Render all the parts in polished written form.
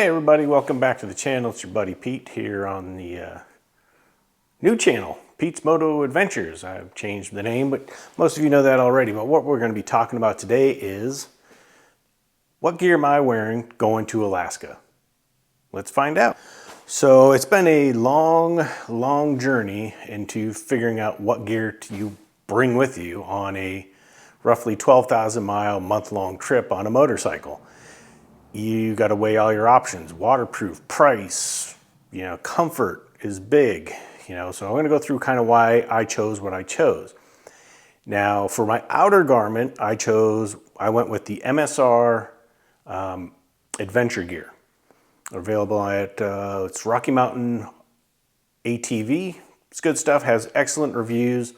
Hey everybody, welcome back to the channel. It's your buddy Pete here on the new channel, Pete's Moto Adventures. I've changed the name, but most of you know that already. But what we're going to be talking about today is what gear am I wearing going to Alaska? Let's find out. So it's been a long journey into figuring out what gear you bring with you on a roughly 12,000 mile, month-long trip on a motorcycle. You got to weigh all your options, waterproof, price, comfort is big, so I'm going to go through kind of why I chose what I chose. Now for my outer garment, I went with the MSR Adventure Gear. Available at, it's Rocky Mountain ATV. It's good stuff, has excellent reviews.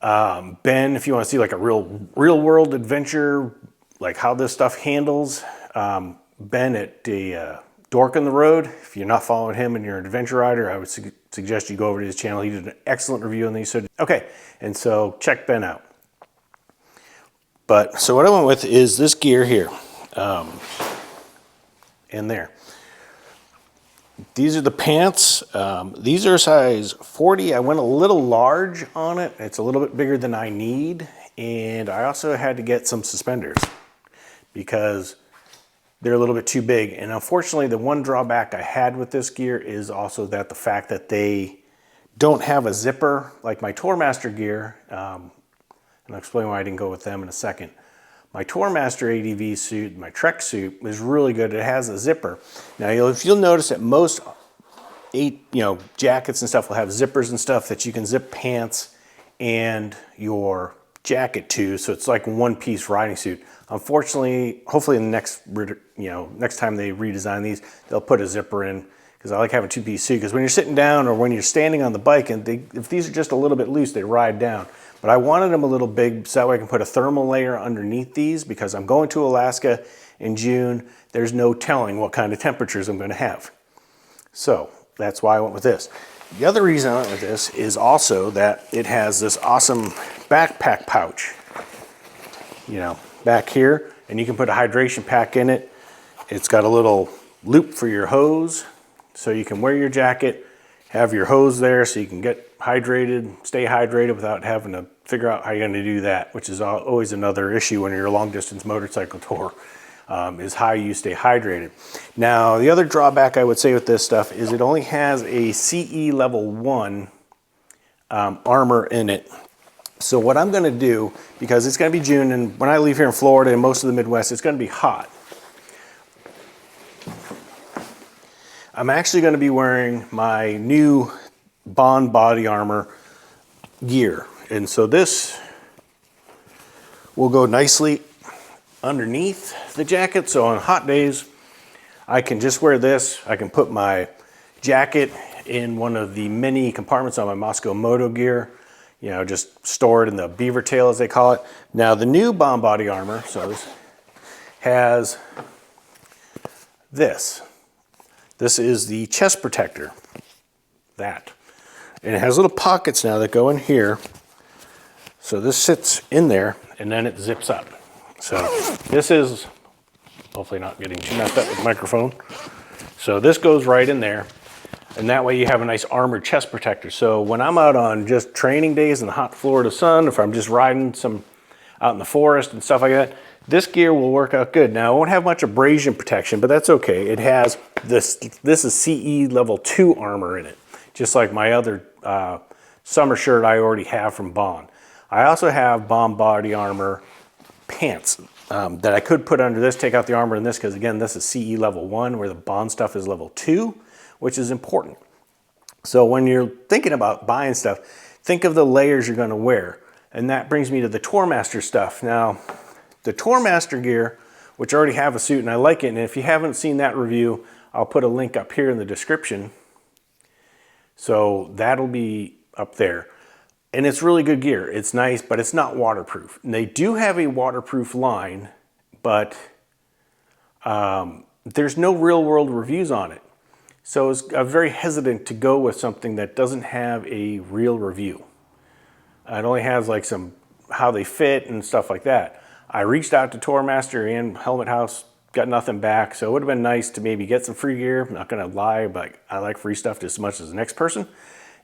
Ben, if you want to see like a real world adventure, like how this stuff handles, Ben at the Dork on the Road, if you're not following him and you're an adventure rider, I would suggest you go over to his channel. He did an excellent review on these. So, okay, and so check Ben out. But so what I went with is this gear here, and there. These are the pants. These are size 40. I went a little large on it. It's a little bit bigger than I need. And I also had to get some suspenders because they're a little bit too big. And unfortunately, the one drawback I had with this gear is also that the fact that they don't have a zipper like my Tourmaster Gear. And I'll explain why I didn't go with them in a second. My Tourmaster ADV suit, my Trek suit, is really good. It has a zipper. Now, if you'll notice that most jackets and stuff will have zippers and stuff that you can zip pants and your jacket to, so it's like a one-piece riding suit. Unfortunately, hopefully in the next time they redesign these, they'll put a zipper in, because I like having a two-piece suit, because when you're sitting down or when you're standing on the bike, and if these are just a little bit loose, they ride down. But I wanted them a little big so that way I can put a thermal layer underneath these, because I'm going to Alaska in June. There's no telling what kind of temperatures I'm going to have. So that's why I went with this. The other reason I went with this is also that it has this awesome backpack pouch, back here, and you can put a hydration pack in it. It's got a little loop for your hose, so you can wear your jacket, have your hose there so you can get hydrated, stay hydrated without having to figure out how you're going to do that, which is always another issue when you're a long distance motorcycle tour, is how you stay hydrated. Now, the other drawback I would say with this stuff is it only has a CE level 1 armor in it. So what I'm going to do, because it's going to be June, and when I leave here in Florida and most of the Midwest, it's going to be hot. I'm actually going to be wearing my new Bohn body armor gear. And so this will go nicely underneath the jacket. So on hot days, I can just wear this. I can put my jacket in one of the many compartments on my Motovlog Gear. Just store it in the beaver tail, as they call it. Now, the new Bohn body armor, so this has this. This is the chest protector, that. And it has little pockets now that go in here. So this sits in there, and then it zips up. So this is, hopefully not getting too messed up with the microphone. So this goes right in there. And that way you have a nice armored chest protector. So when I'm out on just training days in the hot Florida sun, if I'm just riding out in the forest and stuff like that, this gear will work out good. Now, it won't have much abrasion protection, but that's okay. It has this is CE level 2 armor in it, just like my other summer shirt I already have from Bohn. I also have Bohn body armor pants that I could put under this, take out the armor in this, because again, this is CE level 1, where the Bohn stuff is level 2. Which is important. So when you're thinking about buying stuff, think of the layers you're going to wear. And that brings me to the Tourmaster stuff. Now, the Tourmaster Gear, which I already have a suit and I like it, and if you haven't seen that review, I'll put a link up here in the description. So that'll be up there. And it's really good gear. It's nice, but it's not waterproof. And they do have a waterproof line, but there's no real world reviews on it. So I'm very hesitant to go with something that doesn't have a real review. It only has like how they fit and stuff like that. I reached out to Tourmaster and Helmet House got nothing back. So it would have been nice to maybe get some free gear. I'm not gonna lie, but I like free stuff just as much as the next person.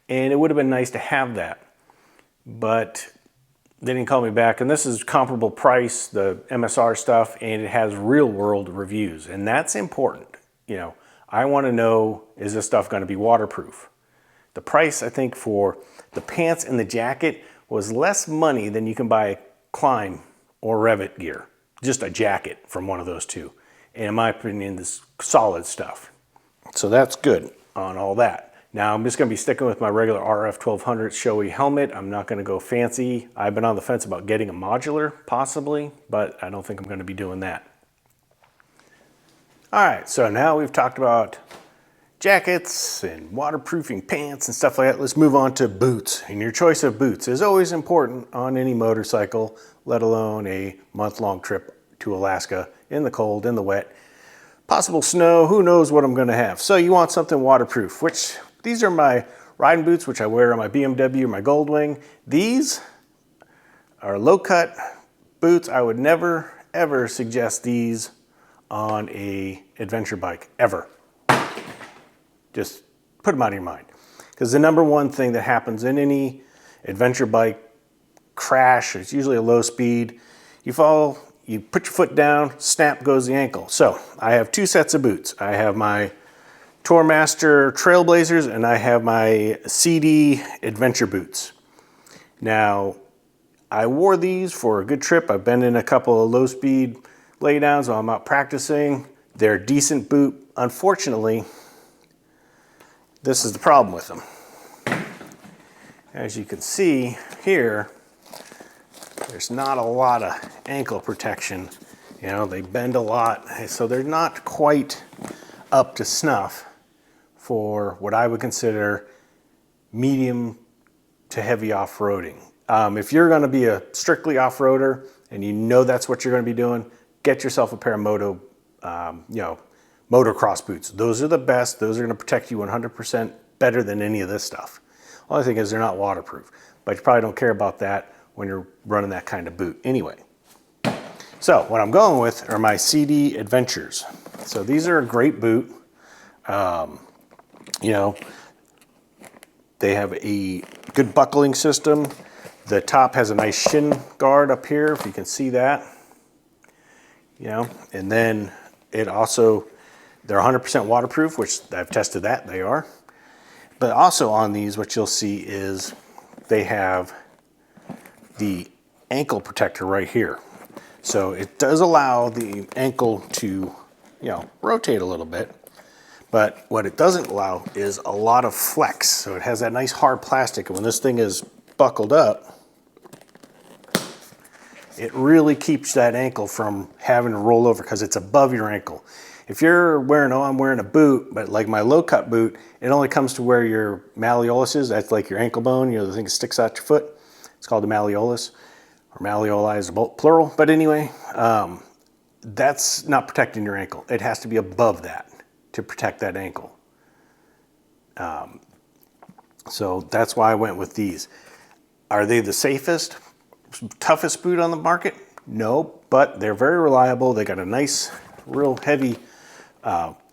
And it would have been nice to have that. But they didn't call me back. And this is comparable price, the MSR stuff, and it has real world reviews. And that's important. You know, I wanna know, is this stuff gonna be waterproof? The price, I think, for the pants and the jacket was less money than you can buy Climb or Revit gear. Just a jacket from one of those two. And in my opinion, this solid stuff. So that's good on all that. Now I'm just gonna be sticking with my regular RF 1200 showy helmet. I'm not gonna go fancy. I've been on the fence about getting a modular, possibly, but I don't think I'm gonna be doing that. All right, so now we've talked about jackets and waterproofing pants and stuff like that. Let's move on to boots. And your choice of boots is always important on any motorcycle, let alone a month-long trip to Alaska in the cold, in the wet. Possible snow, who knows what I'm gonna have. So you want something waterproof, which these are my riding boots, which I wear on my BMW, my Goldwing. These are low-cut boots. I would never, ever suggest these on a adventure bike, ever. Just put them out of your mind. Because the number one thing that happens in any adventure bike crash, it's usually a low speed, you fall, you put your foot down, snap goes the ankle. So I have two sets of boots. I have my Tourmaster Trailblazers and I have my CD Adventure boots. Now, I wore these for a good trip. I've been in a couple of low speed laydowns while I'm out practicing. They're a decent boot. Unfortunately, this is the problem with them. As you can see here, there's not a lot of ankle protection. You know, they bend a lot, so they're not quite up to snuff for what I would consider medium to heavy off-roading. If you're gonna be a strictly off-roader and you know that's what you're gonna be doing, get yourself a pair of motocross boots. Those are the best. Those are going to protect you 100% better than any of this stuff. Only thing is they're not waterproof, but you probably don't care about that when you're running that kind of boot anyway. So what I'm going with are my CD Adventures. So these are a great boot. You know, they have a good buckling system. The top has a nice shin guard up here, if you can see that. You know, and then it also, they're 100% waterproof, which I've tested that, they are. But also on these, what you'll see is they have the ankle protector right here. So it does allow the ankle to, rotate a little bit. But what it doesn't allow is a lot of flex. So it has that nice hard plastic, and when this thing is buckled up, it really keeps that ankle from having to roll over because it's above your ankle. If you're wearing, I'm wearing a boot, but like my low cut boot, it only comes to where your malleolus is. That's like your ankle bone, the thing that sticks out your foot. It's called the malleolus, or malleoli is plural. But anyway, that's not protecting your ankle. It has to be above that to protect that ankle. So that's why I went with these. Are they the safest, toughest boot on the market? No, but they're very reliable. They got a nice, real heavy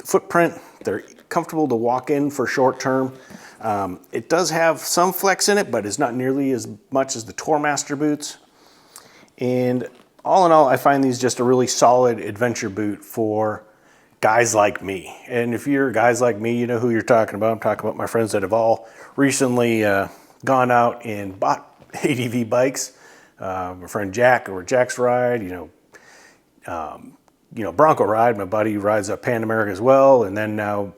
footprint. They're comfortable to walk in for short term. It does have some flex in it, but it's not nearly as much as the Tourmaster boots. And all in all, I find these just a really solid adventure boot for guys like me. And if you're guys like me, you know who you're talking about. I'm talking about my friends that have all recently gone out and bought ADV bikes. My friend Jack, or Jack's Ride, Bronco Ride. My buddy rides a Pan America as well. And then now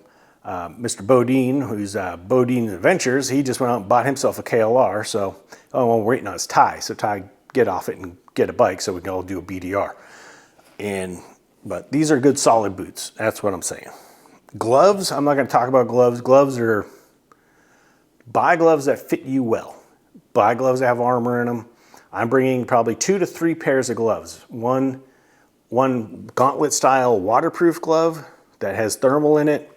Mr. Bohn, who's Bohn Adventures, he just went out and bought himself a KLR. So, we're waiting on his Ty. So Ty, get off it and get a bike so we can all do a BDR. But these are good solid boots. That's what I'm saying. Gloves, I'm not going to talk about gloves. Buy gloves that fit you well. Buy gloves that have armor in them. I'm bringing probably 2 to 3 pairs of gloves. One gauntlet style waterproof glove that has thermal in it,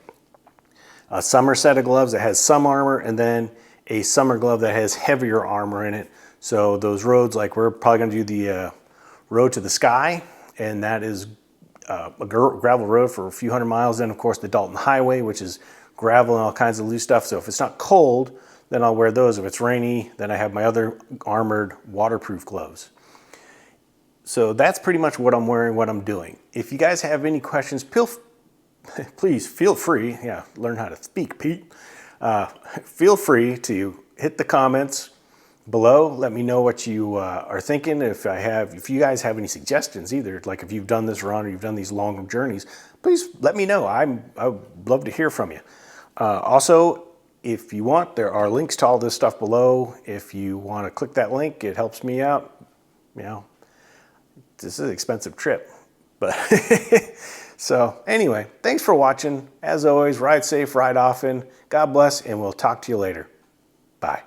a summer set of gloves that has some armor, and then a summer glove that has heavier armor in it. So those roads, like we're probably going to do the road to the sky, and that is a gravel road for a few hundred miles. Then, of course, the Dalton Highway, which is gravel and all kinds of loose stuff. So if it's not cold, then I'll wear those. If it's rainy, then I have my other armored waterproof gloves. So that's pretty much what I'm wearing, what I'm doing. If you guys have any questions, please feel free. Yeah, learn how to speak, Pete. Feel free to hit the comments below. Let me know what you are thinking. If you guys have any suggestions, either like if you've done this run or you've done these long journeys, please let me know. I would love to hear from you. Also, if you want, there are links to all this stuff below. If you want to click that link, it helps me out. You know, this is an expensive trip, but so anyway, thanks for watching. As always, ride safe, ride often. God bless, and we'll talk to you later. Bye.